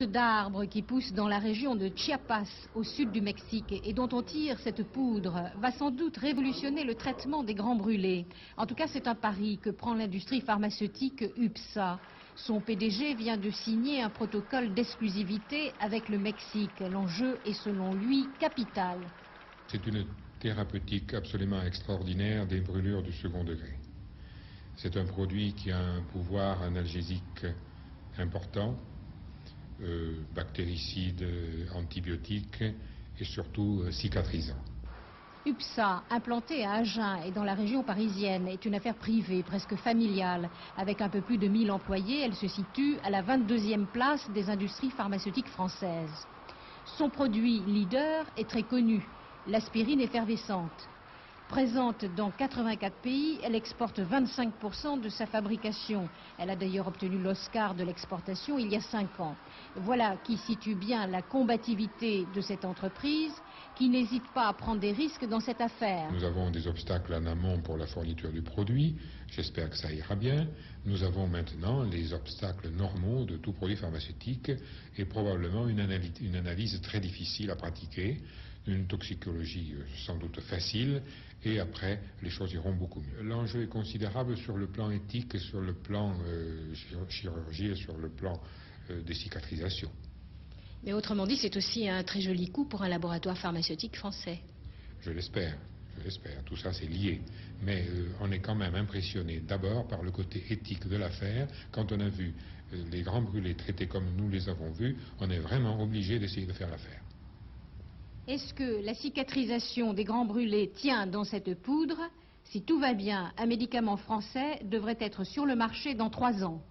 D'arbres qui poussent dans la région de Chiapas, au sud du Mexique, et dont on tire cette poudre, va sans doute révolutionner le traitement des grands brûlés. En tout cas, c'est un pari que prend l'industrie pharmaceutique UPSA. Son PDG vient de signer un protocole d'exclusivité avec le Mexique. L'enjeu est selon lui capital. C'est une thérapeutique absolument extraordinaire des brûlures du second degré. C'est un produit qui a un pouvoir analgésique important, bactéricide, antibiotique et surtout cicatrisant. UPSA, implantée à Agen et dans la région parisienne, est une affaire privée, presque familiale. Avec un peu plus de 1000 employés, elle se situe à la 22e place des industries pharmaceutiques françaises. Son produit leader est très connu, l'aspirine effervescente. Présente dans 84 pays, elle exporte 25% de sa fabrication. Elle a d'ailleurs obtenu l'Oscar de l'exportation il y a 5 ans. Voilà qui situe bien la combativité de cette entreprise qui n'hésite pas à prendre des risques dans cette affaire. Nous avons des obstacles en amont pour la fourniture du produit. J'espère que ça ira bien. Nous avons maintenant les obstacles normaux de tout produit pharmaceutique et probablement une analyse très difficile à pratiquer, une toxicologie sans doute facile, et après les choses iront beaucoup mieux. L'enjeu est considérable sur le plan éthique, sur le plan chirurgie et sur le plan des cicatrisations. Mais autrement dit, c'est aussi un très joli coup pour un laboratoire pharmaceutique français. Je l'espère. Tout ça c'est lié. Mais on est quand même impressionné d'abord par le côté éthique de l'affaire. Quand on a vu les grands brûlés traités comme nous les avons vus, on est vraiment obligé d'essayer de faire l'affaire. Est-ce que la cicatrisation des grands brûlés tient dans cette poudre? Si tout va bien, un médicament français devrait être sur le marché dans 3 ans.